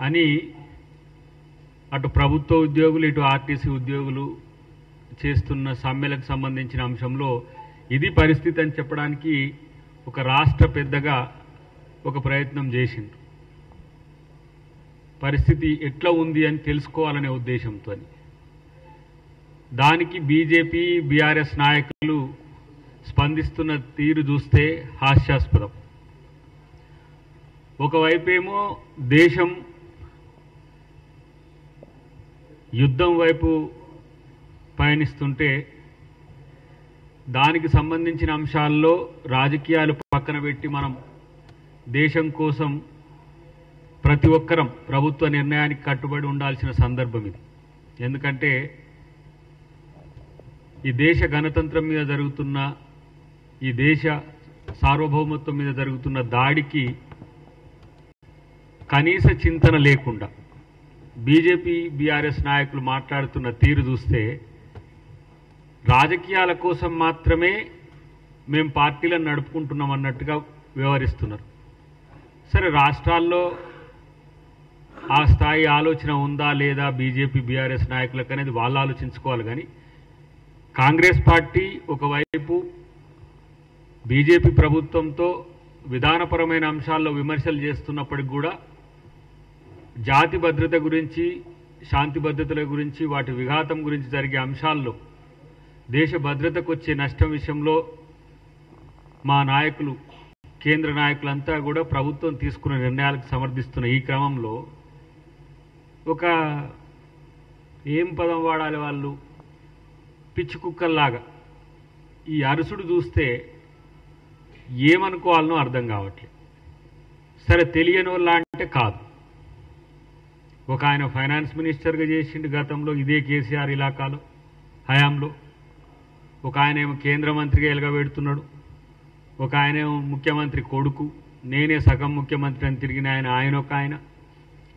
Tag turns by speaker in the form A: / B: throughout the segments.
A: అని అటు ప్రభుత్వ ఉద్యోగులు ఇటు ఆర్టీసీ ఉద్యోగులు చేస్తున్న సమ్మెలకు సంబంధించిన అంశంలో ఇది పరిస్థితి అని చెప్పడానికి ఒక రాష్ట్ర పెద్దగా ఒక ప్రయత్నం చేసిండు. పరిస్థితి ఎట్లా ఉంది అని తెలుసుకోవాలనే ఉద్దేశంతో దానికి బీజేపీ బీఆర్ఎస్ నాయకులు స్పందిస్తున్న తీరు చూస్తే హాస్యాస్పదం. ఒకవైపేమో దేశం యుద్ధం వైపు పయనిస్తుంటే దానికి సంబంధించిన అంశాల్లో రాజకీయాలు పక్కన పెట్టి మనం దేశం కోసం ప్రతి ఒక్కరం ప్రభుత్వ నిర్ణయానికి కట్టుబడి ఉండాల్సిన సందర్భం ఇది. ఎందుకంటే ఈ దేశ గణతంత్రం మీద జరుగుతున్న, ఈ దేశ సార్వభౌమత్వం మీద జరుగుతున్న దాడికి కనీస చింతన లేకుండా బీజేపీ బీఆర్ఎస్ నాయకులు మాట్లాడుతున్న తీరు చూస్తే రాజకీయాల కోసం మాత్రమే మేము పార్టీలను నడుపుకుంటున్నాం అన్నట్టుగా వ్యవహరిస్తున్నారు. సరే, రాష్ట్రాల్లో ఆ స్థాయి ఆలోచన ఉందా లేదా బీజేపీ బీఆర్ఎస్ నాయకులకు అనేది వాళ్ళు ఆలోచించుకోవాలి. కానీ కాంగ్రెస్ పార్టీ ఒకవైపు బీజేపీ ప్రభుత్వంతో విధానపరమైన అంశాల్లో విమర్శలు చేస్తున్నప్పటికి కూడా జాతి భద్రత గురించి, శాంతి భద్రతల గురించి, వాటి విఘాతం గురించి జరిగే అంశాల్లో దేశ భద్రతకు వచ్చే నష్టం విషయంలో మా నాయకులు, కేంద్ర నాయకులంతా కూడా ప్రభుత్వం తీసుకున్న నిర్ణయాలకు సమర్థిస్తున్న ఈ క్రమంలో ఒక ఏం పదం వాడాలి వాళ్ళు, పిచ్చి కుక్కల్లాగా ఈ అరుసుడు చూస్తే ఏమనుకోవాలనో అర్థం కావట్లేదు. సరే, తెలియని వాళ్ళ అంటే కాదు. ఒక ఆయన ఫైనాన్స్ మినిస్టర్గా చేసిండు గతంలో, ఇదే కేసీఆర్ ఇలాకాలో హయాంలో. ఒక ఆయన ఏమో కేంద్ర మంత్రిగా ఎలగబెడుతున్నాడు. ఒక ఆయన ఏమో ముఖ్యమంత్రి కొడుకు, నేనే సగం ముఖ్యమంత్రి అని తిరిగిన ఆయన ఒక ఆయన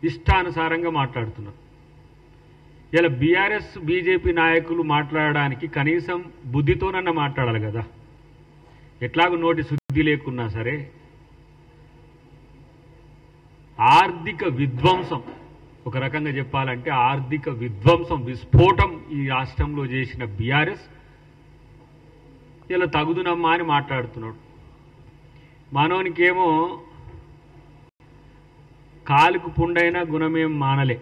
A: ఇష్టానుసారంగా మాట్లాడుతున్నారు. ఇలా బీఆర్ఎస్ బీజేపీ నాయకులు మాట్లాడడానికి కనీసం బుద్ధితోనన్నా మాట్లాడాలి కదా. ఎట్లాగూ నోటి శుద్ధి లేకున్నా సరే ఆర్థిక విధ్వంసం, ఒక రకంగా చెప్పాలంటే ఆర్థిక విధ్వంసం, విస్ఫోటం ఈ రాష్ట్రంలో చేసిన బీఆర్ఎస్ ఇలా తగుదునమ్మా అని మాట్లాడుతున్నాడు. మనోనికేమో కాలుకు పుండైనా గుణమేం మానలే.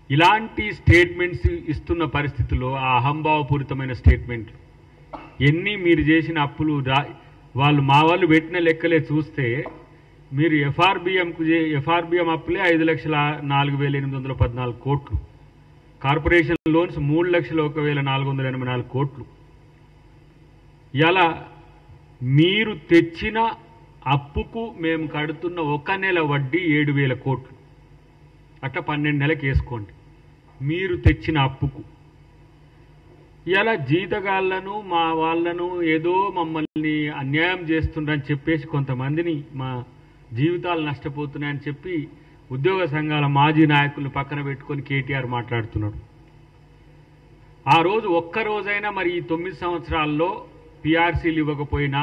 A: ఇలాంటి స్టేట్మెంట్స్ ఇస్తున్న పరిస్థితుల్లో ఆ అహంభావపూరితమైన స్టేట్మెంట్లు ఎన్ని మీరు చేసిన అప్పులు వాళ్ళు మా వాళ్ళు పెట్టిన లెక్కలే చూస్తే మీరు ఎఫ్ఆర్బిఎం అప్పులే 5,04,814 కోట్లు, కార్పొరేషన్ లోన్స్ 3,01,484 కోట్లు. ఇలా మీరు తెచ్చిన అప్పుకు మేము కడుతున్న ఒక నెల వడ్డీ 7,000 కోట్లు. అట్లా 12 నెలలకు వేసుకోండి మీరు తెచ్చిన అప్పుకు. ఇలా జీతగాళ్లను మా వాళ్ళను ఏదో మమ్మల్ని అన్యాయం చేస్తుండ్రని చెప్పేసి కొంతమందిని మా జీవితాలు నష్టపోతున్నాయని చెప్పి ఉద్యోగ సంఘాల మాజీ నాయకులను పక్కన పెట్టుకొని కేటీఆర్ మాట్లాడుతున్నాడు. ఆ రోజు ఒక్కరోజైనా మరి ఈ 9 సంవత్సరాల్లో పీఆర్సీలు ఇవ్వకపోయినా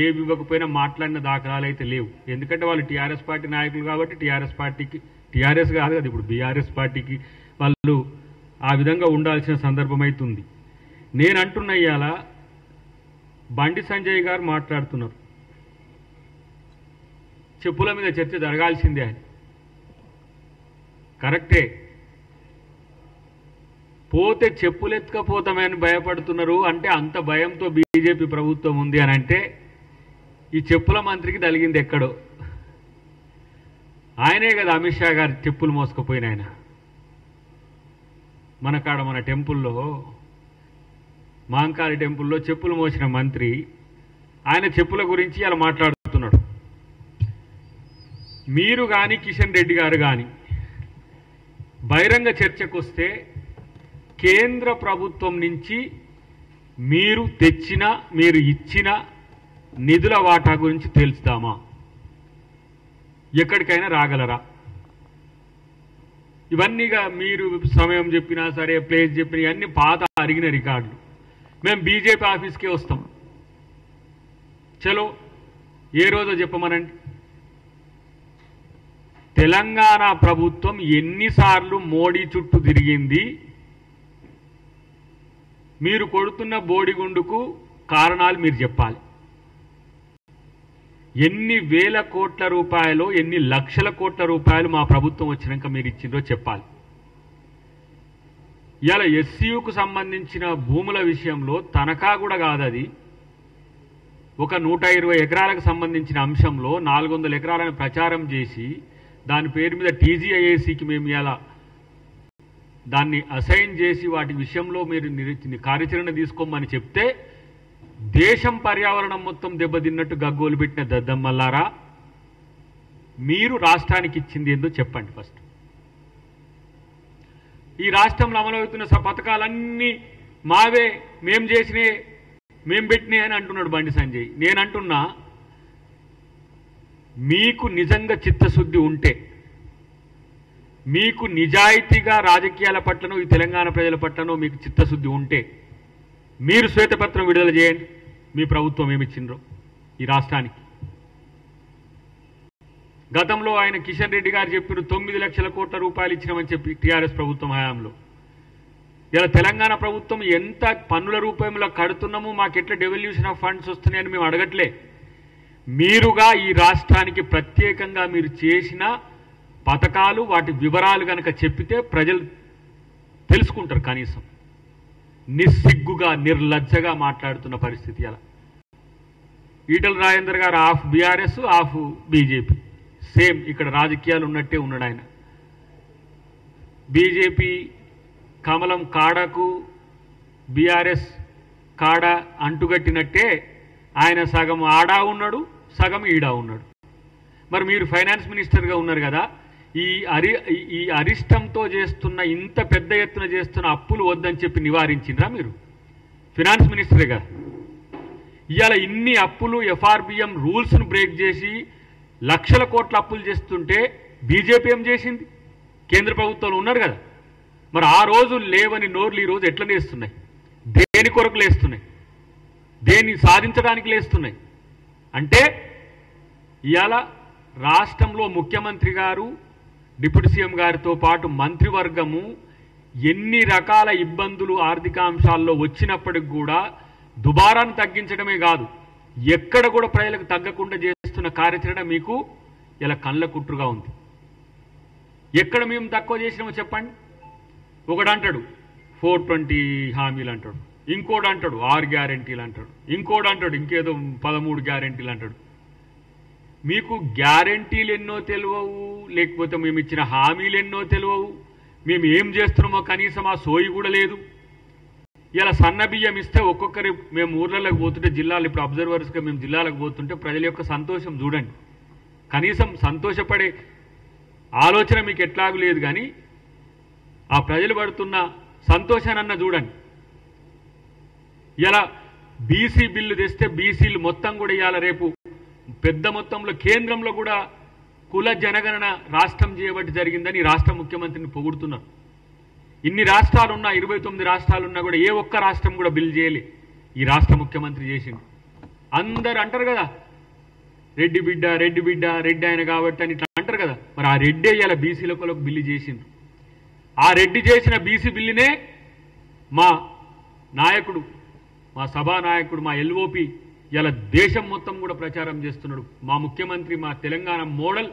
A: ఏవి ఇవ్వకపోయినా మాట్లాడిన దాఖలాలు అయితే లేవు. ఎందుకంటే వాళ్ళు టీఆర్ఎస్ పార్టీ నాయకులు కాబట్టి టీఆర్ఎస్ పార్టీకి, టీఆర్ఎస్ కాదు కదా ఇప్పుడు బీఆర్ఎస్ పార్టీకి వాళ్ళు ఆ విధంగా ఉండాల్సిన సందర్భం అవుతుంది. నేను అంటున్న ఇవాళ బండి సంజయ్ గారు మాట్లాడుతున్నారు, చెప్పుల మీద చర్చ జరగాల్సిందే అని. కరెక్టే, పోతే చెప్పులెత్తుకపోతామని భయపడుతున్నారు. అంటే అంత భయంతో బీజేపీ ప్రభుత్వం ఉంది అని అంటే ఈ చెప్పుల మంత్రికి తలిగింది ఎక్కడో. ఆయనే కదా అమిత్ షా గారు చెప్పులు మోసుకుపోయిన ఆయన. మన టెంపుల్లో, మహంకాళి టెంపుల్లో చెప్పులు మోసిన మంత్రి ఆయన చెప్పుల గురించి అలా మాట్లాడుతున్నాడు. మీరు కానీ కిషన్ రెడ్డి గారు కానీ బహిరంగ చర్చకు వస్తే కేంద్ర ప్రభుత్వం నుంచి మీరు తెచ్చిన, మీరు ఇచ్చిన నిధుల వాటా గురించి తెలుస్తామా? ఎక్కడికైనా రాగలరా? ఇవన్నీగా మీరు సమయం చెప్పినా సరే, ప్లేస్ చెప్పినా ఇవన్నీ పాత అరిగిన రికార్డులు. మేము బీజేపీ ఆఫీస్కే వస్తాం, చలో ఏ రోజో చెప్పమనండి. తెలంగాణ ప్రభుత్వం ఎన్నిసార్లు మోడీ చుట్టూ తిరిగింది, మీరు కొడుతున్న బోడిగుండుకు కారణాలు మీరు చెప్పాలి. ఎన్ని వేల కోట్ల రూపాయలు, ఎన్ని లక్షల కోట్ల రూపాయలు మా ప్రభుత్వం వచ్చినాక మీరు ఇచ్చిందో చెప్పాలి. ఇలా ఎస్సీయూకు సంబంధించిన భూముల విషయంలో తనఖా కూడా కాదు, అది ఒక 120 ఎకరాలకు సంబంధించిన అంశంలో 400 ఎకరాలను ప్రచారం చేసి దాని పేరు మీద టీజీఐఏసీకి మేము ఇలా దాన్ని అసైన్ చేసి వాటి విషయంలో మీరు కార్యాచరణ తీసుకోమని చెప్తే దేశం పర్యావరణం మొత్తం దెబ్బతిన్నట్టు గగ్గోలు పెట్టిన దద్దమ్మల్లారా, మీరు రాష్ట్రానికి ఇచ్చింది ఏందో చెప్పండి ఫస్ట్. ఈ రాష్ట్రంలో అమలవుతున్న పథకాలన్నీ మావే, మేం చేసినే, మేం పెట్టినే అని అంటున్నాడు బండి సంజయ్. నేనంటున్నా, మీకు నిజంగా చిత్తశుద్ధి ఉంటే, మీకు నిజాయితీగా రాజకీయాల పట్లనో ఈ తెలంగాణ ప్రజల పట్లనో మీకు చిత్తశుద్ధి ఉంటే మీరు శ్వేతపత్రం విడుదల చేయండి. మీ ప్రభుత్వం ఏమిచ్చిండ్రో ఈ రాష్ట్రానికి. గతంలో ఆయన కిషన్ రెడ్డి గారు చెప్పిన 9 లక్షల కోట్ల రూపాయలు ఇచ్చినామని చెప్పి టీఆర్ఎస్ ప్రభుత్వం హయాంలో. ఇలా తెలంగాణ ప్రభుత్వం ఎంత పన్నుల రూపంలో కడుతున్నామో మాకెట్లా డెవల్యూషన్ ఆఫ్ ఫండ్స్ వస్తున్నాయని మేము అడగట్లే. మీరుగా ఈ రాష్ట్రానికి ప్రత్యేకంగా మీరు చేసిన పథకాలు, వాటి వివరాలు కనుక చెప్పితే ప్రజలు తెలుసుకుంటారు. కనీసం నిస్సిగ్గుగా నిర్లజ్జగా మాట్లాడుతున్న పరిస్థితి. అలా ఈటల రాజేందర్ గారు of BRS, of BJP, same ఇక్కడ రాజకీయాలు ఉన్నట్టే ఉన్నాడు ఆయన. బీజేపీ కమలం కాడకు బీఆర్ఎస్ కాడ అంటుగట్టినట్టే ఆయన సగం ఆడా ఉన్నాడు, సగం ఈడా ఉన్నాడు. మరి మీరు ఫైనాన్స్ మినిస్టర్గా ఉన్నారు కదా, ఈ అరిష్టంతో చేస్తున్న, ఇంత పెద్ద ఎత్తున చేస్తున్న అప్పులు వద్దని చెప్పి నివారించిండ్రా మీరు? ఫైనాన్స్ మినిస్టర్గా ఇవాళ ఇన్ని అప్పులు, ఎఫ్ఆర్బిఎం రూల్స్ను బ్రేక్ చేసి లక్షల కోట్ల అప్పులు చేస్తుంటే బీజేపీ ఏం చేసింది? కేంద్ర ప్రభుత్వంలో ఉన్నారు కదా. మరి ఆ రోజు లేవని నోర్లు ఈ రోజు ఎట్లా లేస్తున్నాయి? దేని కొరకు లేస్తున్నాయి? దేన్ని సాధించడానికి లేస్తున్నాయి? అంటే ఇవాళ రాష్ట్రంలో ముఖ్యమంత్రి గారు, డిప్యూటీ సీఎం గారితో పాటు మంత్రివర్గము ఎన్ని రకాల ఇబ్బందులు ఆర్థిక అంశాల్లో వచ్చినప్పటికి కూడా దుబారాన్ని తగ్గించడమే కాదు, ఎక్కడ కూడా ప్రజలకు తగ్గకుండా చేస్తున్న కార్యాచరణ మీకు ఇలా కళ్ళ కుట్రుగా ఉంది. ఎక్కడ మేము తక్కువ చేసినామో చెప్పండి. ఒకడు అంటాడు 420 హామీలు అంటాడు, ఇంకోడు అంటాడు 6 గ్యారెంటీలు అంటాడు, ఇంకోడు అంటాడు ఇంకేదో 13 గ్యారెంటీలు అంటాడు. మీకు గ్యారెంటీలు ఎన్నో తెలియవు, లేకపోతే మేము ఇచ్చిన హామీలు ఎన్నో తెలియవు, మేము ఏం చేస్తున్నామో కనీసం ఆ సోయి కూడా లేదు. ఇలా సన్న బియ్యం ఇస్తే ఒక్కొక్కరి మేము ఊర్లలోకి పోతుంటే, జిల్లాలు ఇప్పుడు అబ్జర్వర్స్గా మేము జిల్లాలకు పోతుంటే ప్రజల యొక్క సంతోషం చూడండి. కనీసం సంతోషపడే ఆలోచన మీకు ఎట్లాగూ లేదు, కానీ ఆ ప్రజలు పడుతున్న సంతోషానన్న చూడండి. ఇలా బీసీ బిల్లు తెస్తే బీసీలు మొత్తం కూడా ఇవాళ రేపు పెద్ద మొత్తంలో కేంద్రంలో కూడా కుల జనగణన రాష్ట్రం చేయబట్టి జరిగిందని రాష్ట్ర ముఖ్యమంత్రిని పొగుడుతున్నారు. ఇన్ని రాష్ట్రాలున్నా, 29 రాష్ట్రాలున్నా కూడా ఏ ఒక్క రాష్ట్రం కూడా బిల్ చేయలే, ఈ రాష్ట్ర ముఖ్యమంత్రి చేసింది. అందరు అంటారు కదా రెడ్డి బిడ్డ, రెడ్డి బిడ్డ, రెడ్డి ఆయన కాబట్టి అని ఇట్లా అంటారు కదా. మరి ఆ రెడ్డి ఇలా బీసీలకు బిల్లు చేసిండ్రు. ఆ రెడ్డి చేసిన బీసీ బిల్లునే మా నాయకుడు, మా సభానాయకుడు, మా ఎల్ఓపి ఇలా దేశం మొత్తం కూడా ప్రచారం చేస్తున్నాడు. మా ముఖ్యమంత్రి, మా తెలంగాణ మోడల్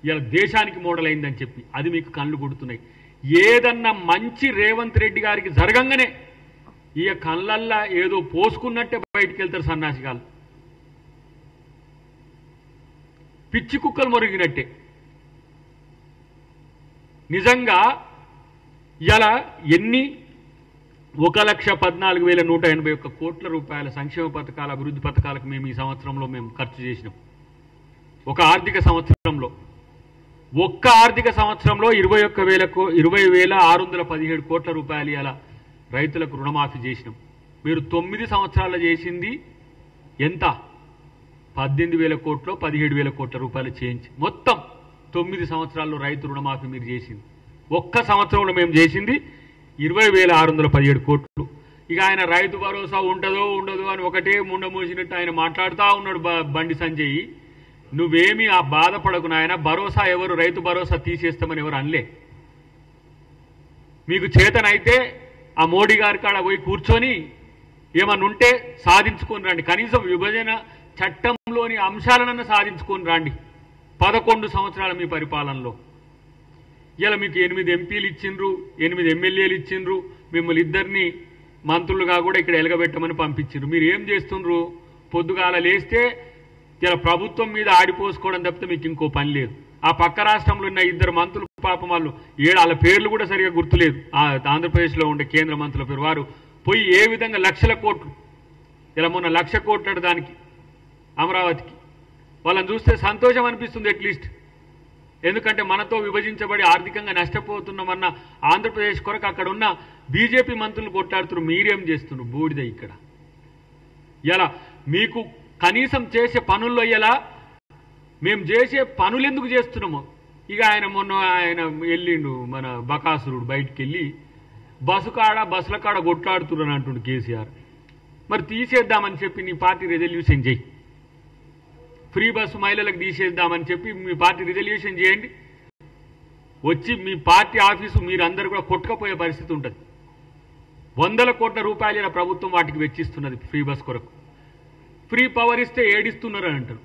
A: ఇలా దేశానికి మోడల్ అయిందని చెప్పి అది మీకు కళ్ళు కొడుతున్నాయి. ఏదన్నా మంచి రేవంత్ రెడ్డి గారికి జరగంగానే ఈ కళ్ళల్లా ఏదో పోసుకున్నట్టే బయటికి వెళ్తారు సన్నాసిగాలు, పిచ్చి కుక్కలు మొరిగినట్టే. నిజంగా ఇలా ఎన్ని 1,14,181 కోట్ల రూపాయల సంక్షేమ పథకాల, అభివృద్ధి పథకాలకు మేము ఈ సంవత్సరంలో ఖర్చు చేసినాం. ఒక ఆర్థిక సంవత్సరంలో, ఒక్క ఆర్థిక సంవత్సరంలో 20,617 కోట్ల రూపాయలు ఇలా రైతులకు రుణమాఫీ చేసినాం. మీరు 9 సంవత్సరాల్లో చేసింది ఎంత? 18,000 కోట్లు, 17,000 కోట్ల రూపాయలు చేయించి మొత్తం 9 సంవత్సరాల్లో రైతు రుణమాఫీ మీరు చేసింది. ఒక్క సంవత్సరంలో మేము చేసింది 20,617 కోట్లు. ఇక ఆయన రైతు భరోసా ఉంటుందో ఉండదో అని ఒకటే ముండ మూసినట్టు ఆయన మాట్లాడుతూ ఉన్నాడు బండి సంజయ్. నువ్వేమీ ఆ బాధపడకు నాయన, భరోసా ఎవరు రైతు భరోసా తీసేస్తామని ఎవరు అనలే. మీకు చేతనైతే ఆ మోడీ గారి కాడ పోయి కూర్చొని ఏమన్నా ఉంటే సాధించుకొని రండి, కనీసం విభజన చట్టంలోని అంశాలనన్నా సాధించుకొని రండి 11 సంవత్సరాల మీ పరిపాలనలో. ఇలా మీకు 8 ఎంపీలు ఇచ్చిండ్రు, 8 ఎమ్మెల్యేలు ఇచ్చిండ్రు, మిమ్మల్ని ఇద్దరిని మంత్రులుగా కూడా ఇక్కడ ఎలగబెట్టమని పంపించిండ్రు. మీరు ఏం చేస్తుండ్రు? పొద్దుగాల లేస్తే ఇలా ప్రభుత్వం మీద ఆడిపోసుకోవడం తప్పితే మీకు ఇంకో పని లేదు. ఆ పక్క రాష్ట్రంలో ఉన్న 2 మంత్రులు పాపం వాళ్ళు వాళ్ళ పేర్లు కూడా సరిగా గుర్తులేదు, ఆంధ్రప్రదేశ్లో ఉండే కేంద్ర మంత్రుల పేరు, వారు పోయి ఏ విధంగా లక్షల కోట్లు, ఇలా మొన్న 1,00,000 కోట్లు దానికి అమరావతికి, వాళ్ళని చూస్తే సంతోషం అనిపిస్తుంది అట్లీస్ట్. ఎందుకంటే మనతో విభజించబడి ఆర్థికంగా నష్టపోతున్నామన్న ఆంధ్రప్రదేశ్ కొరకు అక్కడ ఉన్న బీజేపీ మంత్రులు కొట్లాడుతున్నారు. మీరేం చేస్తున్నారు? బూడిద ఇక్కడ. ఇలా మీకు కనీసం చేసే పనుల్లో ఇలా మేము చేసే పనులు ఎందుకు చేస్తున్నాము? ఇక ఆయన వెళ్ళిండు మన బకాసురుడు, బయటికి వెళ్ళి బస్సుల కాడ కొట్లాడుతున్నారు అంటుండు కేసీఆర్. మరి తీసేద్దామని చెప్పి నీ పార్టీ రెజల్యూషన్ చేయి, ఫ్రీ బస్సు మహిళలకు తీసేద్దామని చెప్పి మీ పార్టీ రిజల్యూషన్ చేయండి. వచ్చి మీ పార్టీ ఆఫీసు మీరందరూ కూడా కొట్టుకపోయే పరిస్థితి ఉంటుంది. 100 కోట్ల రూపాయల ప్రభుత్వం వాటికి వెచ్చిస్తున్నది ఫ్రీ బస్ కొరకు. ఫ్రీ పవర్ ఇస్తే ఏడిస్తున్నారు అని అంటారు.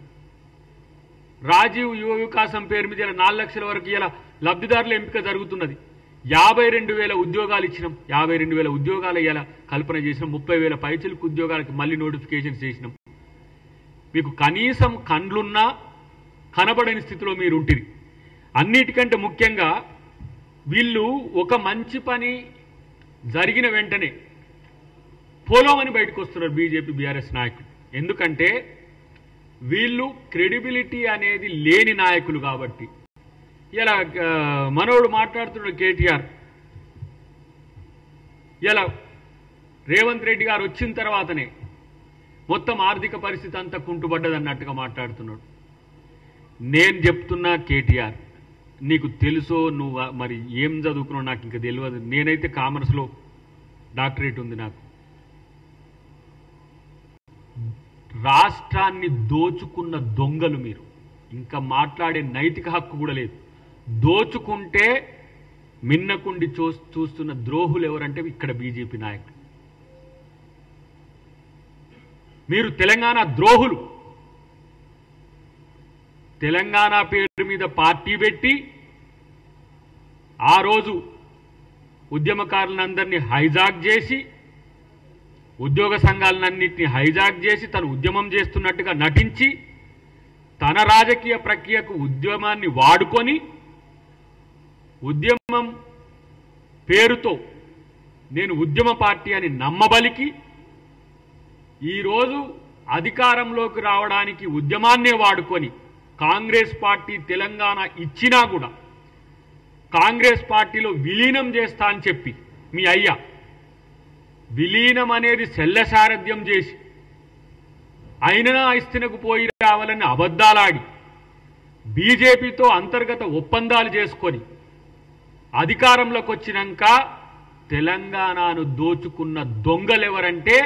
A: రాజీవ్ యువ వికాసం పేరు మీద 4 లక్షల వరకు ఇలా లబ్ధిదారుల ఎంపిక జరుగుతున్నది. 52,000 ఉద్యోగాలు ఇచ్చినాం. 52,000 ఉద్యోగాలు ఇలా కల్పన చేసినాం. 30,000 పైచిలకు ఉద్యోగాలకి మళ్ళీ నోటిఫికేషన్ చేసినాం. మీకు కనీసం కండ్లున్నా కనబడని స్థితిలో మీరు ఉంటుంది. అన్నిటికంటే ముఖ్యంగా వీళ్ళు ఒక మంచి పని జరిగిన వెంటనే పోలోమని బయటకు వస్తున్నారు బీజేపీ బీఆర్ఎస్ నాయకులు. ఎందుకంటే వీళ్ళు క్రెడిబిలిటీ అనేది లేని నాయకులు కాబట్టి. ఇలా మనోడు మాట్లాడుతున్నాడు కేటీఆర్, ఇలా రేవంత్ రెడ్డి గారు వచ్చిన తర్వాతనే మొత్తం ఆర్థిక పరిస్థితి అంతా కుంటుపడ్డదన్నట్టుగా మాట్లాడుతున్నాడు. నేను చెప్తున్నా కేటీఆర్, నీకు తెలుసో నువ్వు మరి ఏం చదువుకున్నావు నాకు ఇంకా తెలియదు. నేనైతే కామర్స్లో డాక్టరేట్ ఉంది నాకు. రాష్ట్రాన్ని దోచుకున్న దొంగలు మీరు, ఇంకా మాట్లాడే నైతిక హక్కు కూడా లేదు. దోచుకుంటే మిన్నకుండి చూస్తున్న ద్రోహులు ఎవరంటే ఇక్కడ బీజేపీ నాయకులు. మీరు తెలంగాణ ద్రోహులు. తెలంగాణ పేరు మీద పార్టీ పెట్టి ఆ రోజు ఉద్యమకారులందరినీ హైజాక్ చేసి, ఉద్యోగ సంఘాలన్నింటినీ హైజాక్ చేసి తను ఉద్యమం చేస్తున్నట్టుగా నటించి తన రాజకీయ ప్రక్రియకు ఉద్యమాన్ని వాడుకొని ఉద్యమం పేరుతో నేను ఉద్యమ పార్టీ అని నమ్మబలికి ఈరోజు అధికారంలోకి రావడానికి ఉద్యమాన్నే వాడుకొని కాంగ్రెస్ పార్టీ తెలంగాణ ఇచ్చినా కూడా కాంగ్రెస్ పార్టీలో విలీనం చేస్తా అని చెప్పి మీ అయ్యా విలీనం అనేది శల్యసారథ్యం చేసి అయినా ఇస్తనకు పోయి రావాలని అబద్ధాలాడి బీజేపీతో అంతర్గత ఒప్పందాలు చేసుకొని అధికారంలోకి వచ్చినాక తెలంగాణను దోచుకున్న దొంగలెవరంటే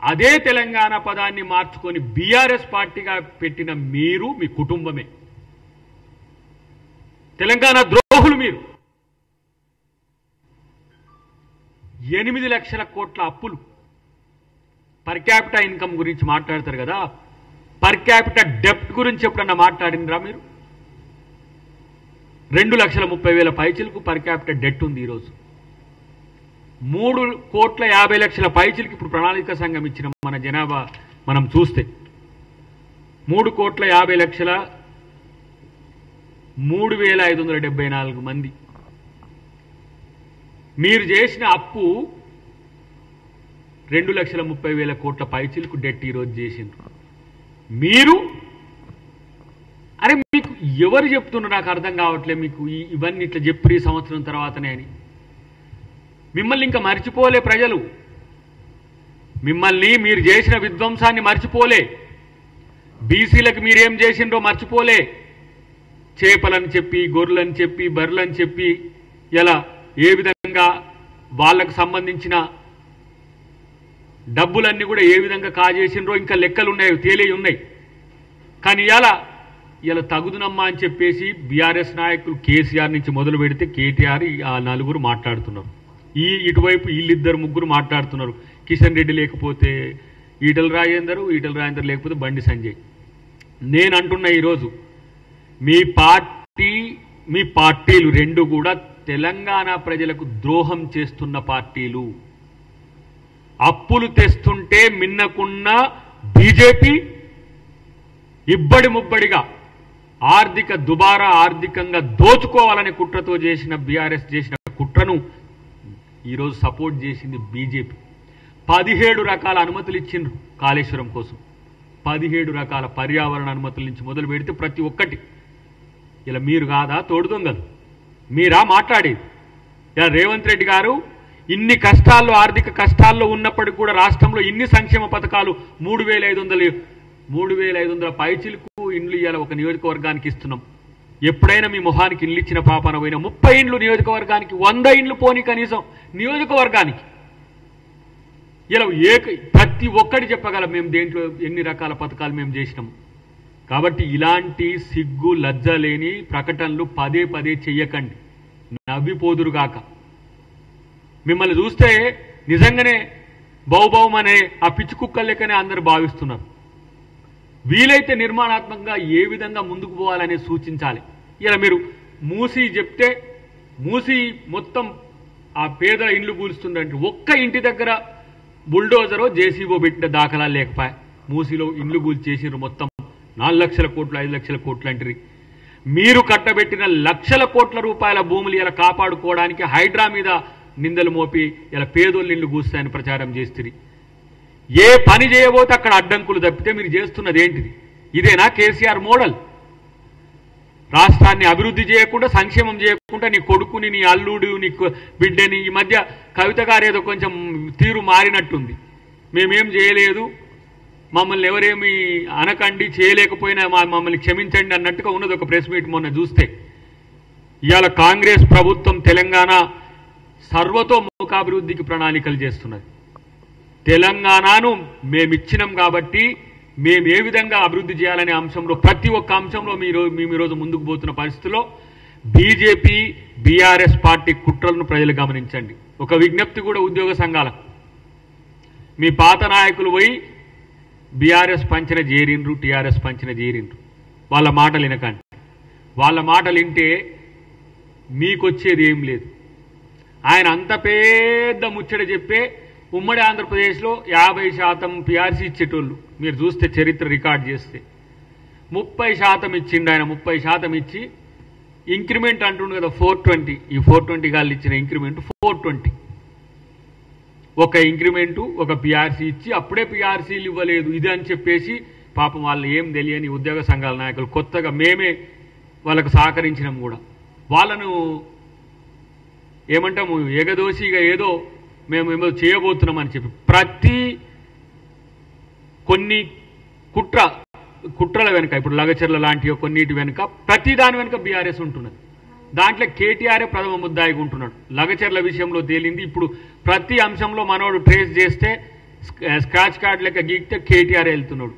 A: అదే తెలంగాణ పదాన్ని మార్చుకొని బీఆర్ఎస్ పార్టీగా పెట్టిన మీరు, మీ కుటుంబమే తెలంగాణ ద్రోహులు. మీరు 8 లక్షల కోట్ల అప్పులు. పర్ క్యాపిటల్ ఇన్కమ్ గురించి మాట్లాడతారు కదా, పర్ క్యాపిటల్ డెప్ట్ గురించి ఎప్పుడన్నా మాట్లాడినరా మీరు? 2,30,000 పైచిలకు పర్ క్యాపిటల్ డెట్ ఉంది ఈరోజు. 3,50,00,000 పైచిలకు ఇప్పుడు ప్రణాళిక సంఘం ఇచ్చిన మన జనాభా మనం చూస్తే 3,50,00,000 3,574 మంది. మీరు చేసిన అప్పు 2,30,000 కోట్ల పైచిలకు డెట్ ఈరోజు చేసిండ్రు మీరు. అరే మీకు ఎవరు చెప్తున్నారు నాకు అర్థం కావట్లేదు. మీకు ఇవన్నీ ఇట్లా చెప్పి సంవత్సరం తర్వాతనే అని. మిమ్మల్ని ఇంకా మర్చిపోలే ప్రజలు, మిమ్మల్ని మీరు చేసిన విధ్వంసాన్ని మర్చిపోలే, బీసీలకు మీరేం చేసిండ్రో మర్చిపోలే. చేపలని చెప్పి, గొర్రెలని చెప్పి, బర్రెలని చెప్పి ఇలా ఏ విధంగా వాళ్ళకు సంబంధించిన డబ్బులన్నీ కూడా ఏ విధంగా కాజేసిండ్రో ఇంకా లెక్కలు ఉన్నాయి, తేలి ఉన్నాయి. కానీ ఇలా ఇలా తగుదునమ్మా అని చెప్పేసి బీఆర్ఎస్ నాయకులు కేసీఆర్ నుంచి మొదలు పెడితే కేటీఆర్ ఆ నలుగురు మాట్లాడుతున్నారు. ఇటువైపు వీళ్ళిద్దరు ముగ్గురు మాట్లాడుతున్నారు. కిషన్ రెడ్డి లేకపోతే ఈటల రాజేందర్ లేకపోతే బండి సంజయ్. నేను అంటున్నా ఈరోజు మీ పార్టీలు రెండు కూడా తెలంగాణ ప్రజలకు ద్రోహం చేస్తున్న పార్టీలు. అప్పులు తెస్తుంటే మిన్నకున్న బీజేపీ ఇబ్బడి ముబ్బడిగా ఆర్థికంగా దోచుకోవాలనే కుట్రతో చేసిన బీఆర్ఎస్ చేసిన కుట్రను ఈరోజు సపోర్ట్ చేసింది బీజేపీ. 17 రకాల అనుమతులు ఇచ్చిండ్రు కాళేశ్వరం కోసం. 17 రకాల పర్యావరణ అనుమతుల నుంచి మొదలు పెడితే ప్రతి ఒక్కటి. ఇలా మీరు కాదా తోడు దొంగలు? మీరా మాట్లాడేది? ఇలా రేవంత్ రెడ్డి గారు ఇన్ని కష్టాల్లో ఆర్థిక కష్టాల్లో ఉన్నప్పటికీ కూడా రాష్ట్రంలో ఇన్ని సంక్షేమ పథకాలు 3,500 పైచిలకు ఇండ్లు ఇవాళ ఒక నియోజకవర్గానికి ఇస్తున్నాం. ఎప్పుడైనా మీ మొహానికి ఇల్లు ఇచ్చిన పాపన పోయినా 30 ఇండ్లు నియోజకవర్గానికి, 100 ఇండ్లు పోని కనీసం నియోజకవర్గానికి. ఇలా ప్రతి ఒక్కటి చెప్పగలం మేము దేంట్లో ఎన్ని రకాల పథకాలు మేము చేసినాం. కాబట్టి ఇలాంటి సిగ్గు లజ్జ లేని ప్రకటనలు పదే చెయ్యకండి, నవ్విపోదురుగాక. మిమ్మల్ని చూస్తే నిజంగానే బౌబౌమనే ఆ పిచ్చి కుక్కల లెక్కనే అందరూ భావిస్తున్నారు. వీలైతే నిర్మాణాత్మకంగా ఏ విధంగా ముందుకు పోవాలనే సూచించాలి. ఇలా మీరు మూసి చెప్తే మూసి మొత్తం ఆ పేదల ఇండ్లు కూలుస్తుందంటే ఒక్క ఇంటి దగ్గర బుల్డోజరో జేసీబో పెట్టిన దాఖలాలు లేకపోయా. మూసిలో ఇండ్లు కూల్చేసిర్రు మొత్తం 4 లక్షల కోట్లు 5 లక్షల కోట్లు అంటారు. మీరు కట్టబెట్టిన లక్షల కోట్ల రూపాయల భూములు ఇలా కాపాడుకోవడానికి హైడ్రా మీద నిందలు మోపి ఇలా పేదోళ్ళు ఇల్లు కూస్తాయని ప్రచారం చేస్తుంది. ఏ పని చేయబోతే అక్కడ అడ్డంకులు తప్పితే మీరు చేస్తున్నది ఏంటిది? ఇదేనా కేసీఆర్ మోడల్? రాష్ట్రాన్ని అభివృద్ధి చేయకుండా, సంక్షేమం చేయకుండా నీ కొడుకుని, నీ అల్లుడు, నీ బిడ్డని. ఈ మధ్య కవిత గారు ఏదో కొంచెం తీరు మారినట్టుంది. మేమేం చేయలేదు, మమ్మల్ని ఎవరేమి అనకండి, చేయలేకపోయినా మమ్మల్ని క్షమించండి అన్నట్టుగా ఉన్నది ఒక ప్రెస్ మీట్ మొన్న చూస్తే. ఇవాళ కాంగ్రెస్ ప్రభుత్వం తెలంగాణ సర్వతోముఖాభివృద్ధికి ప్రణాళికలు చేస్తున్నది. తెలంగాణను మేమిచ్చినాం కాబట్టి మేము ఏ విధంగా అభివృద్ధి చేయాలనే అంశంలో ప్రతి ఒక్క అంశంలో మేము ఈరోజు ముందుకు పోతున్న పరిస్థితిలో బీజేపీ బీఆర్ఎస్ పార్టీ కుట్రలను ప్రజలు గమనించండి. ఒక విజ్ఞప్తి కూడా ఉద్యోగ సంఘాలకు, మీ పాత నాయకులు పోయి బీఆర్ఎస్ పంచన చేరిండ్రు, టీఆర్ఎస్ పంచన చేరిండ్రు. వాళ్ళ మాటలు వినకండి. వాళ్ళ మాటలు వింటే మీకొచ్చేది ఏం లేదు. ఆయన అంత పెద్ద ముచ్చట చెప్పే ఉమ్మడి ఆంధ్రప్రదేశ్లో 50% పీఆర్సీ ఇచ్చేటోళ్ళు మీరు చూస్తే, చరిత్ర రికార్డ్ చేస్తే 30% ఇచ్చిండు ఆయన. 30% ఇచ్చి ఇంక్రిమెంట్ అంటుండు కదా 420. ఈ 420 గాళ్ళు ఇచ్చిన ఇంక్రిమెంట్ 420. ఒక ఇంక్రిమెంటు ఒక పీఆర్సీ ఇచ్చి అప్పుడే పీఆర్సీలు ఇవ్వలేదు ఇది అని చెప్పేసి పాపం వాళ్ళు ఏం తెలియని ఉద్యోగ సంఘాల నాయకులు కొత్తగా మేమే వాళ్ళకు సహకరించినాం కూడా. వాళ్ళను ఏమంటాము, ఎగదోసిగా ఏదో మేమేమో చేయబోతున్నామని చెప్పి కొన్ని కుట్రల వెనుక, ఇప్పుడు లగచర్ల లాంటి కొన్నిటి వెనుక ప్రతి దాని వెనుక బీఆర్ఎస్ ఉంటున్నది. దాంట్లో కేటీఆరే ప్రథమ ముద్దాయిగా ఉంటున్నాడు. లగచర్ల విషయంలో తేలింది. ఇప్పుడు ప్రతి అంశంలో మనోడు ట్రేస్ చేస్తే స్క్రాచ్ కార్డు లెక్క గీక్తే కేటీఆర్ వెళ్తున్నాడు.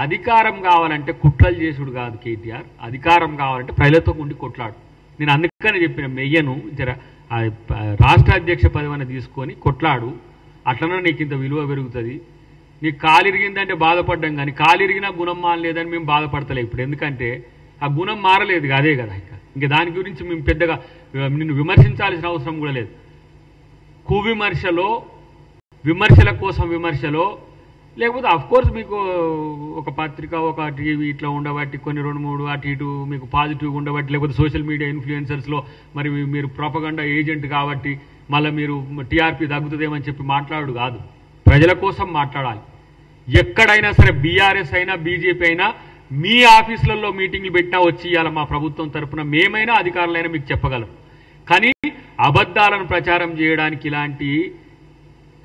A: అధికారం కావాలంటే కుట్రలు చేసుడు కాదు కేటీఆర్, అధికారం కావాలంటే ప్రజలతో ఉండి కొట్లాడు. నేను అందుకనే చెప్పిన మెయ్యను జర రాష్ట్ర అధ్యక్ష పదవిని తీసుకొని కొట్లాడు, అట్లనే నీకు ఇంత విలువ పెరుగుతుంది. నీకు కాలు ఇరిగిందంటే బాధపడ్డాం, కానీ కాలు ఇరిగినా గుణం మారలేదని మేము బాధపడతలే ఇప్పుడు. ఎందుకంటే ఆ గుణం మారలేదు, అదే కదా. ఇంకా దాని గురించి మేము పెద్దగా నిన్ను విమర్శించాల్సిన అవసరం కూడా లేదు. విమర్శల కోసం విమర్శలో, లేకపోతే అఫ్కోర్స్ మీకు ఒక పత్రిక ఒక టీవీ ఇట్లా ఉండబట్టి కొన్ని 2-3 అటు ఇటు మీకు పాజిటివ్గా ఉండబట్టి, లేకపోతే సోషల్ మీడియా ఇన్ఫ్లుయెన్సర్స్లో మరి మీరు ప్రొపగండా ఏజెంట్ కాబట్టి మళ్ళీ మీరు టీఆర్పీ తగ్గుతుందేమని చెప్పి మాట్లాడు కాదు, ప్రజల కోసం మాట్లాడాలి. ఎక్కడైనా సరే బీఆర్ఎస్ అయినా బీజేపీ అయినా మీ ఆఫీసులలో మీటింగ్లు పెట్టినా వచ్చి ఇవాళ మా ప్రభుత్వం తరఫున మేమైనా అధికారులైనా మీకు చెప్పగలం. కానీ అబద్ధాలను ప్రచారం చేయడానికి ఇలాంటి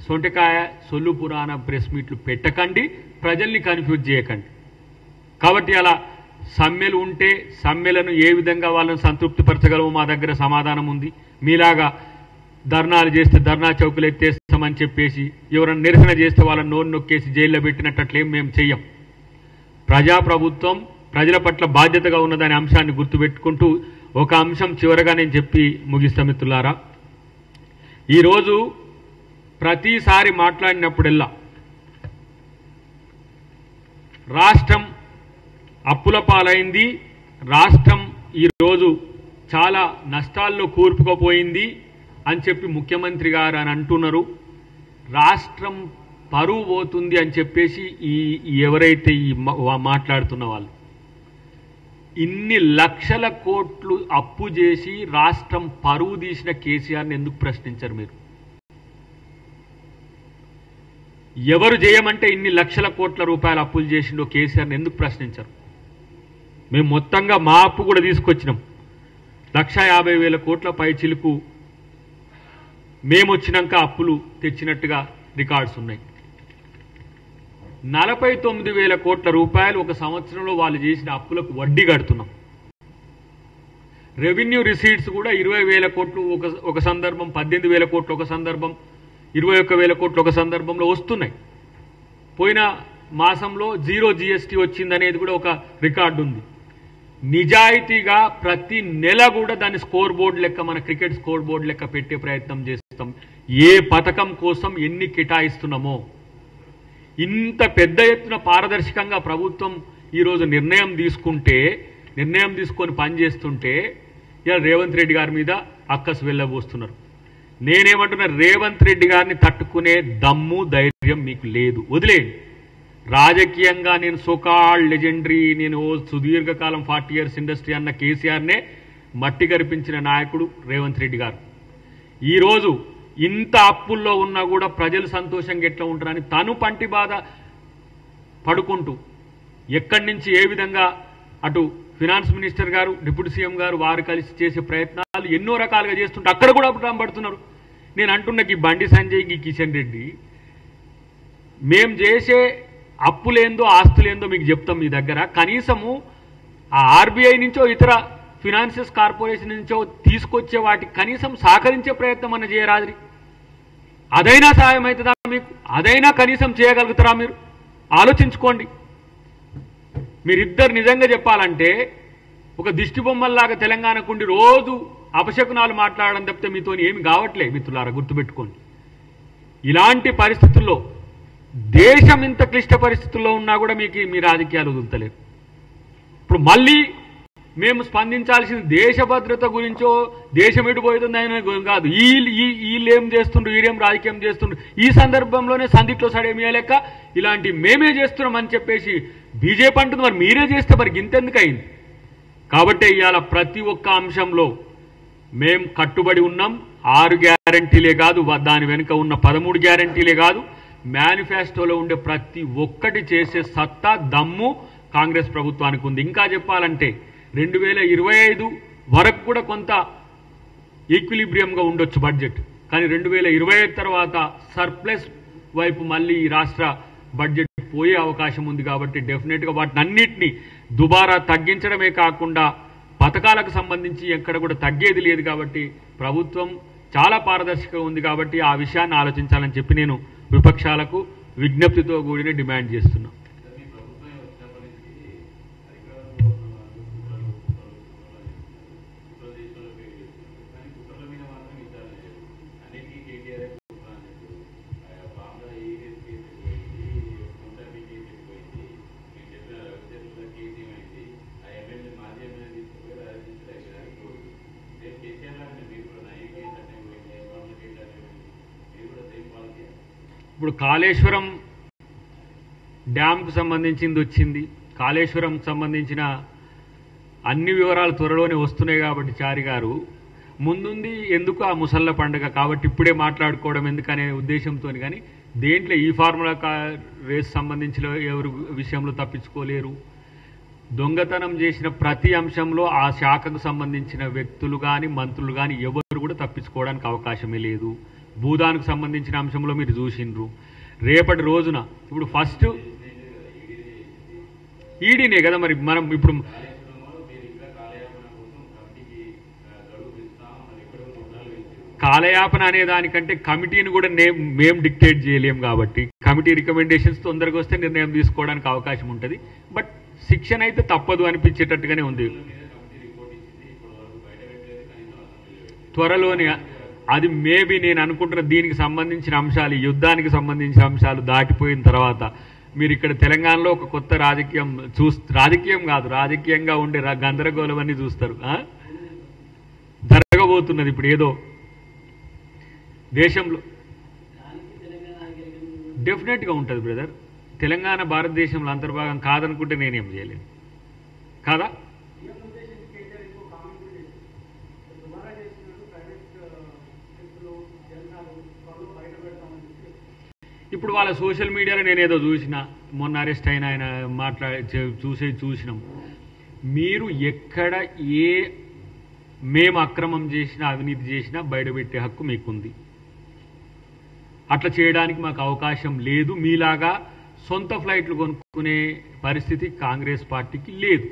A: సొంటకాయ సొల్లు పురాణ ప్రెస్ మీట్లు పెట్టకండి, ప్రజల్ని కన్ఫ్యూజ్ చేయకండి. కాబట్టి అలా సమ్మెలు ఉంటే సమ్మెలను ఏ విధంగా వాళ్ళని సంతృప్తిపరచగలమో మా దగ్గర సమాధానం ఉంది. మీలాగా ధర్నాలు చేస్తే ధర్నా చౌకులు ఎత్తేస్తామని చెప్పేసి ఎవరైనా నిరసన చేస్తే వాళ్ళని నోరు నొక్కేసి జైల్లో పెట్టినట్టట్లేం మేము చెయ్యం. ప్రజాప్రభుత్వం ప్రజల పట్ల బాధ్యతగా ఉన్నదనే అంశాన్ని గుర్తుపెట్టుకుంటూ ఒక అంశం చివరగా నేను చెప్పి ముగిస్తా మిత్రులారా. ఈరోజు ప్రతిసారి మాట్లాడినప్పుడల్లా రాష్ట్రం అప్పుల పాలైంది, రాష్ట్రం ఈరోజు చాలా నష్టాల్లో కూరుకుపోయింది అని చెప్పి ముఖ్యమంత్రి గారు అని అంటున్నారు. రాష్ట్రం పరువు పోతుంది అని చెప్పేసి ఎవరైతే మాట్లాడుతున్న వాళ్ళు ఇన్ని లక్షల కోట్లు అప్పు చేసి రాష్ట్రం పరువు తీసిన కేసీఆర్ని ఎందుకు ప్రశ్నించరు మీరు? ఎవరు చేయమంటే ఇన్ని లక్షల కోట్ల రూపాయల అప్పులు చేసిండో కేసీఆర్ని ఎందుకు ప్రశ్నించరు? మేము మొత్తంగా మా అప్పు కూడా తీసుకొచ్చినాం. 1,50,000 కోట్ల పై చిలుకు మేము వచ్చినాక అప్పులు తెచ్చినట్టుగా రికార్డ్స్ ఉన్నాయి. 49,000 కోట్ల రూపాయలు ఒక సంవత్సరంలో వాళ్ళు చేసిన అప్పులకు వడ్డీ కడుతున్నాం. రెవెన్యూ రిసీట్స్ కూడా 20,000 కోట్లు ఒక సందర్భం, 18,000 కోట్లు ఒక సందర్భం, 21,000 కోట్లు ఒక సందర్భంలో వస్తున్నాయి. పోయిన మాసంలో 0 GST వచ్చిందనేది కూడా ఒక రికార్డు ఉంది. నిజాయితీగా ప్రతి నెల కూడా దాన్ని స్కోర్ బోర్డు లెక్క, మన క్రికెట్ స్కోర్ బోర్డు లెక్క పెట్టే ప్రయత్నం చేస్తాం. ఏ పథకం కోసం ఎన్ని కేటాయిస్తున్నామో ఇంత పెద్ద ఎత్తున పారదర్శకంగా ప్రభుత్వం ఈరోజు నిర్ణయం తీసుకొని పనిచేస్తుంటే ఇలా రేవంత్ రెడ్డి గారి మీద అక్కసు వెళ్ళబోస్తున్నారు. నేనేమంటున్నా, రేవంత్ రెడ్డి గారిని తట్టుకునే దమ్ము ధైర్యం మీకు లేదు, వదిలేయండి. రాజకీయంగా నేను సోకాల్ లెజెండరీ, నేను సుదీర్ఘకాలం 40 years ఇండస్ట్రీ అన్న కేసీఆర్నే మట్టి గరిపించిన నాయకుడు రేవంత్ రెడ్డి గారు. ఈరోజు ఇంత అప్పుల్లో ఉన్నా కూడా ప్రజలు సంతోషంగా ఎట్లా ఉంటారని తను పంటి బాధ పడుకుంటూ ఎక్కడి నుంచి ఏ విధంగా అటు ఫినాన్స్ మినిస్టర్ గారు, డిప్యూటీ సీఎం గారు వారు కలిసి చేసే ప్రయత్నాలు ఎన్నో రకాలుగా చేస్తుంటే అక్కడ కూడా పడుతున్నారు. నేను అంటున్నా, ఈ బండి సంజయ్, ఈ కిషన్ రెడ్డి, మేం చేసే అప్పులేందో ఆస్తులేందో మీకు చెప్తాం. మీ దగ్గర కనీసము ఆ ఆర్బీఐ నుంచో ఇతర ఫినాన్షియస్ కార్పొరేషన్ నుంచో తీసుకొచ్చే వాటికి కనీసం సహకరించే ప్రయత్నం అన్న చేయరాదు. అదైనా సాయం అవుతుందా మీకు? అదైనా కనీసం చేయగలుగుతారా మీరు? ఆలోచించుకోండి. మీరిద్దరు నిజంగా చెప్పాలంటే ఒక దిష్టి బొమ్మల్లాగా తెలంగాణకుండి రోజు అపశకునాలు మాట్లాడడం తప్పితే మీతో ఏమి కావట్లే మిత్రులారా, గుర్తుపెట్టుకోండి. ఇలాంటి పరిస్థితుల్లో, దేశం ఇంత క్లిష్ట పరిస్థితుల్లో ఉన్నా కూడా మీకు మీ రాజకీయాలు వదులుతలేరు. ఇప్పుడు మళ్ళీ మేము స్పందించాల్సింది దేశ భద్రత గురించో, దేశం ఎడిపోతుందని కాదు. వీళ్ళు ఏం చేస్తుండ్రు, వీడేం రాజకీయం చేస్తుండ్రు, ఈ సందర్భంలోనే సందిట్లో సడేమియలేక ఇలాంటి మేమే చేస్తున్నామని చెప్పేసి బీజేపీ అంటుంది. మరి మీరే చేస్తే మరి ఇంతెందుకు అయింది? కాబట్టి ఇవాళ ప్రతి ఒక్క అంశంలో మేం కట్టుబడి ఉన్నాం. 6 గ్యారంటీలే కాదు, దాని వెనుక ఉన్న 13 గ్యారంటీలే కాదు, మేనిఫెస్టోలో ఉండే ప్రతి ఒక్కటి చేసే సత్తా, దమ్ము కాంగ్రెస్ ప్రభుత్వానికి ఉంది. ఇంకా చెప్పాలంటే 2025 వరకు కూడా కొంత ఈక్విలిబ్రియంగా ఉండొచ్చు బడ్జెట్, కానీ 2025 తర్వాత సర్ప్లస్ వైపు మళ్ళీ ఈ రాష్ట్ర బడ్జెట్ పోయే అవకాశం ఉంది. కాబట్టి డెఫినెట్గా వాటిని అన్నింటినీ దుబారా తగ్గించడమే కాకుండా పథకాలకు సంబంధించి ఎక్కడ కూడా తగ్గేది లేదు. కాబట్టి ప్రభుత్వం చాలా పారదర్శకంగా ఉంది. కాబట్టి ఆ విషయాన్ని ఆలోచించాలని చెప్పి నేను విపక్షాలకు విజ్ఞప్తితో కూడిన డిమాండ్ చేస్తున్నా. ఇప్పుడు కాళేశ్వరం డ్యామ్కు సంబంధించింది వచ్చింది. కాళేశ్వరం సంబంధించిన అన్ని వివరాలు త్వరలోనే వస్తున్నాయి. కాబట్టి చారి గారు ముందుంది ఎందుకు ఆ ముసళ్ళ పండుగ, కాబట్టి ఇప్పుడే మాట్లాడుకోవడం ఎందుకనే ఉద్దేశంతో, కానీ దేంట్లో ఈ ఫార్ములా రేస్ సంబంధించిన ఎవరు విషయంలో తప్పించుకోలేరు. దొంగతనం చేసిన ప్రతి అంశంలో ఆ శాఖకు సంబంధించిన వ్యక్తులు కానీ మంత్రులు కానీ ఎవరు కూడా తప్పించుకోవడానికి అవకాశమే లేదు. భూదానికి సంబంధించిన అంశంలో మీరు చూసిండ్రు. రేపటి రోజున ఇప్పుడు ఫస్ట్ ఈడీనే కదా, మరి మనం ఇప్పుడు కాలయాపన అనే దానికంటే కమిటీని కూడా మేం డిక్టేట్ చేయలేం. కాబట్టి కమిటీ రికమెండేషన్స్ తొందరగా వస్తే నిర్ణయం తీసుకోవడానికి అవకాశం ఉంటుంది. బట్ శిక్షణ అయితే తప్పదు అనిపించేటట్టుగానే ఉంది. త్వరలోనే అది మేబీ నేను అనుకుంటున్న దీనికి సంబంధించిన అంశాలు, యుద్ధానికి సంబంధించిన అంశాలు దాటిపోయిన తర్వాత మీరు ఇక్కడ తెలంగాణలో ఒక కొత్త రాజకీయం రాజకీయం కాదు, రాజకీయంగా ఉండే గందరగోళం అన్ని చూస్తారు. జరగబోతున్నది ఇప్పుడు ఏదో దేశంలో. డెఫినెట్గా ఉంటుంది బ్రదర్. తెలంగాణ భారతదేశంలో అంతర్భాగం కాదనుకుంటే నేనేం చేయలేను కాదా? ఇప్పుడు వాళ్ళ సోషల్ మీడియాలో నేనేదో చూసిన, మొన్న అరెస్ట్ అయిన ఆయన చూసినాం. మీరు ఎక్కడ మేము అక్రమం చేసినా అవినీతి చేసినా బయటపెట్టే హక్కు మీకుంది. అట్లా చేయడానికి మాకు అవకాశం లేదు. మీలాగా సొంత ఫ్లైట్లు కొనుక్కునే పరిస్థితి కాంగ్రెస్ పార్టీకి లేదు.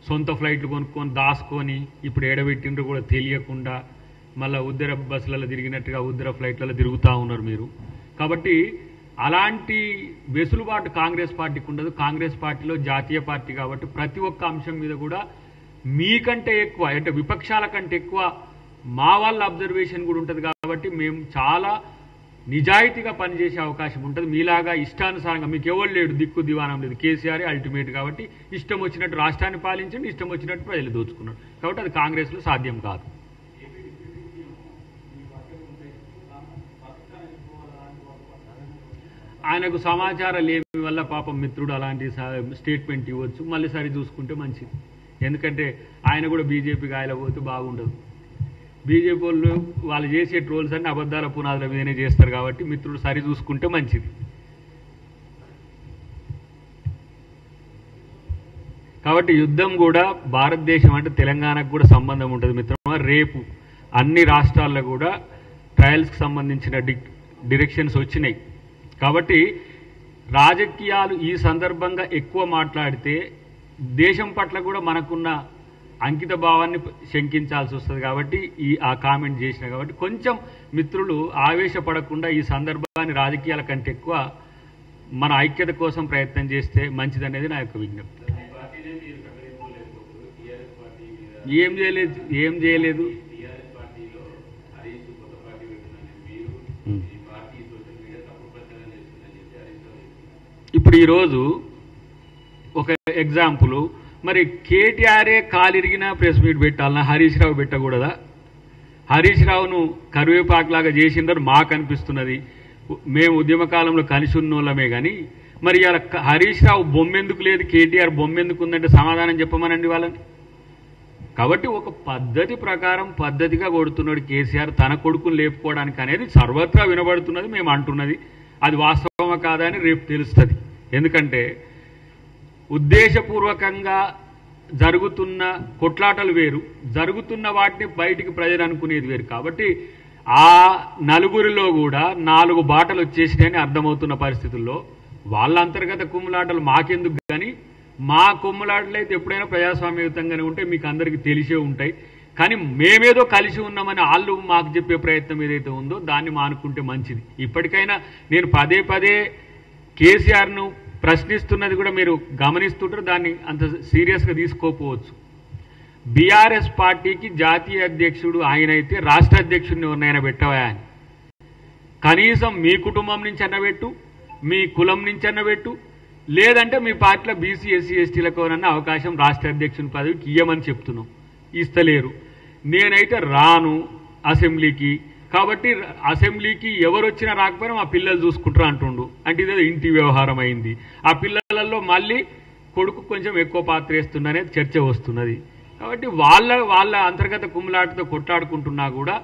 A: సొంత ఫ్లైట్లు కొనుక్కొని దాచుకొని ఇప్పుడు ఏడబెట్టిండ్రు కూడా తెలియకుండా మళ్ళీ ఉద్దర బస్సులలో తిరిగినట్టుగా ఉద్దర ఫ్లైట్లలో తిరుగుతూ ఉన్నారు మీరు. కాబట్టి అలాంటి వెసులుబాటు కాంగ్రెస్ పార్టీకి ఉండదు. కాంగ్రెస్ పార్టీలో జాతీయ పార్టీ కాబట్టి ప్రతి ఒక్క అంశం మీద కూడా మీకంటే ఎక్కువ, అంటే విపక్షాల కంటే ఎక్కువ మా వాళ్ళ అబ్జర్వేషన్ కూడా ఉంటుంది. కాబట్టి మేము చాలా నిజాయితీగా పనిచేసే అవకాశం ఉంటుంది. మీలాగా ఇష్టానుసారంగా మీకు ఎవరు లేడు, దిక్కు దివానం లేదు. కేసీఆర్ అల్టిమేట్ కాబట్టి ఇష్టం వచ్చినట్టు రాష్ట్రాన్ని పాలించండి, ఇష్టం వచ్చినట్టు ప్రజలు దోచుకున్నాడు. కాబట్టి అది కాంగ్రెస్లో సాధ్యం కాదు. ఆయనకు సమాచారం లేని వల్ల పాపం మిత్రుడు అలాంటి స్టేట్మెంట్ ఇవ్వచ్చు. మళ్ళీ సరి చూసుకుంటే మంచిది. ఎందుకంటే ఆయన కూడా బీజేపీకి ఆయలపోతే బాగుండదు. బీజేపీ వాళ్ళు చేసే ట్రోల్స్ అన్ని అబద్ధాల పునాదుల మీదనే చేస్తారు. కాబట్టి మిత్రుడు సరి చూసుకుంటే మంచిది. కాబట్టి యుద్ధం కూడా భారతదేశం అంటే తెలంగాణకు కూడా సంబంధం ఉంటుంది మిత్రమా. రేపు అన్ని రాష్ట్రాల్లో కూడా ట్రయల్స్కి సంబంధించిన డిరెక్షన్స్ వచ్చినాయి. కాబట్టి రాజకీయాలు ఈ సందర్భంగా ఎక్కువ మాట్లాడితే దేశం పట్ల కూడా మనకున్న అంకిత భావాన్ని శంకించాల్సి వస్తుంది. కాబట్టి ఆ కామెంట్ చేసిన కాబట్టి కొంచెం మిత్రులు ఆవేశపడకుండా ఈ సందర్భాన్ని రాజకీయాల కంటే ఎక్కువ మన ఐక్యత కోసం ప్రయత్నం చేస్తే మంచిదనేది నా యొక్క విజ్ఞప్తి. ఏం చేయలేదు. ఇప్పుడు ఈరోజు ఒక ఎగ్జాంపుల్, మరి కేటీఆర్ఏ కాలిరిగినా ప్రెస్ మీట్ పెట్టాలన్నా హరీష్ రావు పెట్టకూడదా? హరీష్ రావును కరివేపాకులాగా చేసిండ్రు మాకు అనిపిస్తున్నది. మేము ఉద్యమ కాలంలో కలిసి ఉన్నోళ్ళమే కానీ మరి ఇలా హరీష్ రావు బొమ్మెందుకు లేదు, కేటీఆర్ బొమ్మెందుకు ఉందంటే సమాధానం చెప్పమనండి వాళ్ళని. కాబట్టి ఒక పద్ధతి ప్రకారం పద్ధతిగా కొడుతున్నాడు కేసీఆర్ తన కొడుకును లేపుకోవడానికి అనేది సర్వత్రా వినబడుతున్నది. మేము అంటున్నది అది వాస్తవమా కాదా అని రేపు తెలుస్తుంది. ఎందుకంటే ఉద్దేశపూర్వకంగా జరుగుతున్న కొట్లాటలు వేరు, జరుగుతున్న వాటిని బయటికి ప్రజలు అనుకునేది వేరు. కాబట్టి ఆ నలుగురిలో కూడా 4 బాటలు వచ్చేసినాయని అర్థమవుతున్న పరిస్థితుల్లో వాళ్ళ అంతర్గత కుమ్ములాటలు మాకెందుకు కానీ మా కుమ్ములాటలు అయితే ఎప్పుడైనా ప్రజాస్వామ్యయుతంగానే ఉంటాయి, మీకు అందరికీ తెలిసే ఉంటాయి. కానీ మేమేదో కలిసి ఉన్నామని వాళ్ళు మాకు చెప్పే ప్రయత్నం ఏదైతే ఉందో దాన్ని మానుకుంటే మంచిది. ఇప్పటికైనా నేను పదే పదే కేసీఆర్ను ప్రశ్నిస్తున్నది కూడా మీరు గమనిస్తుంటారు, దాన్ని అంత సీరియస్గా తీసుకోకపోవచ్చు. బీఆర్ఎస్ పార్టీకి జాతీయ అధ్యక్షుడు ఆయనైతే రాష్ట్ర అధ్యక్షుడిని ఎవరినైనా పెట్టవా అని కనీసం మీ కుటుంబం నుంచి అన్నబెట్టు, మీ కులం నుంచి అన్నబెట్టు, లేదంటే మీ పార్టీలో బీసీ ఎస్సీ ఎస్టీలకోనన్నా అవకాశం రాష్ట్ర అధ్యక్షుని పదవికి ఇయ్యమని చెప్తున్నాం. ఇస్తలేరు. నేనైతే రాను అసెంబ్లీకి, కాబట్టి అసెంబ్లీకి ఎవరు వచ్చినా రాకపోయినా మా పిల్లలు చూసుకుంటారు అంటుండు. అంటే ఇదేదో ఇంటి వ్యవహారం అయింది. ఆ పిల్లలలో మళ్ళీ కొడుకు కొంచెం ఎక్కువ పాత్ర వేస్తుందనేది చర్చ వస్తున్నది. కాబట్టి వాళ్ళ అంతర్గత కుమ్ములాటతో కొట్లాడుకుంటున్నా కూడా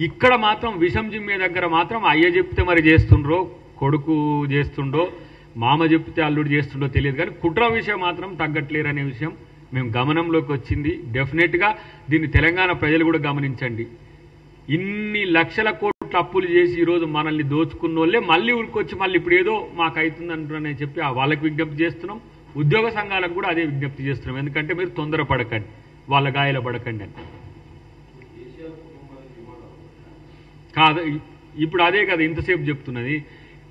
A: ఇక్కడ మాత్రం విషం జిమ్మే దగ్గర మాత్రం అయ్య చెప్తే మరి చేస్తుండ్రో, కొడుకు చేస్తుండో, మామ చెప్తే అల్లుడు చేస్తుండో తెలియదు. కానీ కుట్ర విషయం మాత్రం తగ్గట్లేరు అనే విషయం మేము గమనంలోకి వచ్చింది. డెఫినెట్గా దీన్ని తెలంగాణ ప్రజలు కూడా గమనించండి. ఇన్ని లక్షల కోట్ల అప్పులు చేసి ఈరోజు మనల్ని దోచుకున్న వాళ్ళే మళ్ళీ ఊరికొచ్చి మళ్ళీ ఇప్పుడు ఏదో మాకు అవుతుందంటారని చెప్పి వాళ్ళకి విజ్ఞప్తి చేస్తున్నాం. ఉద్యోగ సంఘాలకు కూడా అదే విజ్ఞప్తి చేస్తున్నాం. ఎందుకంటే మీరు తొందరపడకండి, వాళ్ళ గాయాల పడకండి అని. కాదు ఇప్పుడు అదే కదా ఇంతసేపు చెప్తున్నది.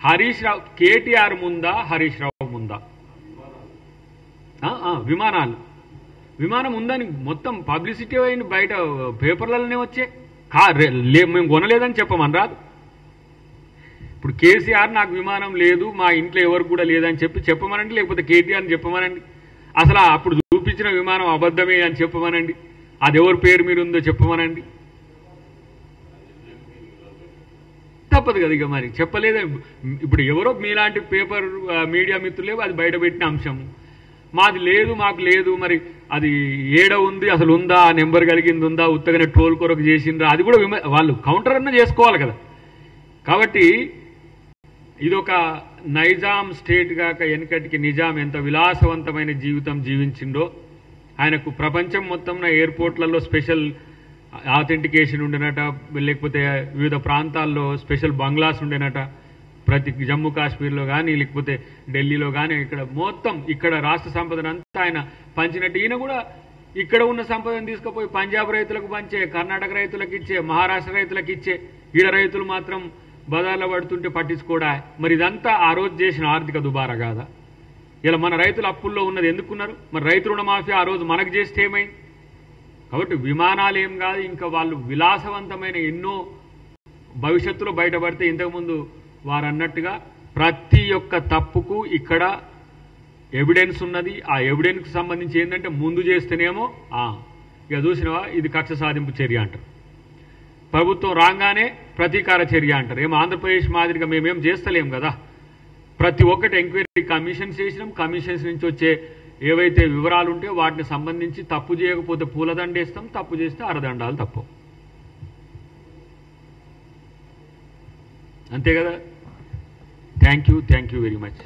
A: హరీష్ రావు కేటీఆర్ ముందా హరీష్ రావు ముందా? విమానం ఉందని మొత్తం పబ్లిసిటీ అయిన బయట పేపర్లలోనే వచ్చే మేము కొనలేదని చెప్పమని రాదు. ఇప్పుడు కేసీఆర్ నాకు విమానం లేదు, మా ఇంట్లో ఎవరికి కూడా లేదని చెప్పమనండి, లేకపోతే కేటీఆర్ని చెప్పమనండి. అసలు అప్పుడు చూపించిన విమానం అబద్ధమే అని చెప్పమనండి. అది ఎవరి పేరు మీద ఉందో చెప్పమనండి. తప్పదు కదా ఇక మరి చెప్పలేదే. ఇప్పుడు ఎవరో మీలాంటి పేపర్ మీడియా మిత్రులేవో అది బయట పెట్టిన అంశం. మాది లేదు, మాకు లేదు, మరి అది ఏడ ఉంది, అసలు ఉందా, ఆ నెంబర్ కలిగింది ఉందా, ఉత్తగానే ట్రోల్ కొరకు చేసిండ్రా, అది కూడా వాళ్ళు కౌంటర్ అన్న చేసుకోవాలి కదా. కాబట్టి ఇదొక నైజాం స్టేట్ గాక వెనకటికి నిజాం ఎంత విలాసవంతమైన జీవితం జీవించిండో, ఆయనకు ప్రపంచం మొత్తం ఎయిర్పోర్ట్లలో స్పెషల్ ఆథెంటికేషన్ ఉండేనట, లేకపోతే వివిధ ప్రాంతాల్లో స్పెషల్ బంగ్లాస్ ఉండేనట, ప్రతి జమ్మూ కాశ్మీర్లో కానీ లేకపోతే ఢిల్లీలో కానీ ఇక్కడ మొత్తం ఇక్కడ రాష్ట్ర సంపదనంతా ఆయన పంచినట్టు ఈయన కూడా ఇక్కడ ఉన్న సంపదను తీసుకుపోయి పంజాబ్ రైతులకు పంచే, కర్ణాటక రైతులకు ఇచ్చే, మహారాష్ట్ర రైతులకు ఇచ్చే, ఈడ రైతులు మాత్రం బజార్లో పడుతుంటే పట్టించుకోడా. మరి ఇదంతా ఆ రోజు చేసిన ఆర్థిక దుబారా కాదా? ఇలా మన రైతులు అప్పుల్లో ఉన్నది ఎందుకున్నారు? మరి రైతు రుణమాఫీ ఆ రోజు మనకు చేస్తే ఏమైంది? కాబట్టి విమానాలు ఏం కాదు, ఇంకా వాళ్ళు విలాసవంతమైన ఎన్నో భవిష్యత్తులో బయటపడితే ఇంతకుముందు వారు అన్నట్టుగా ప్రతి ఒక్క తప్పుకు ఇక్కడ ఎవిడెన్స్ ఉన్నది. ఆ ఎవిడెన్స్కి సంబంధించి ఏంటంటే ముందు చేస్తేనేమో ఇక చూసినవా ఇది కక్ష సాధింపు చర్య అంటారు, ప్రభుత్వం రాగానే ప్రతీకార చర్య అంటారు. ఏమో ఆంధ్రప్రదేశ్ మాదిరిగా మేమేం చేస్తలేం కదా. ప్రతి ఒక్కటి ఎంక్వైరీ కమిషన్స్ చేసినాం. కమిషన్స్ నుంచి వచ్చే ఏవైతే వివరాలు ఉంటే వాటిని సంబంధించి తప్పు చేయకపోతే పూలదండేస్తాం, తప్పు చేస్తే అరదండాలు తప్పవు. అంతే కదా. Thank you very much.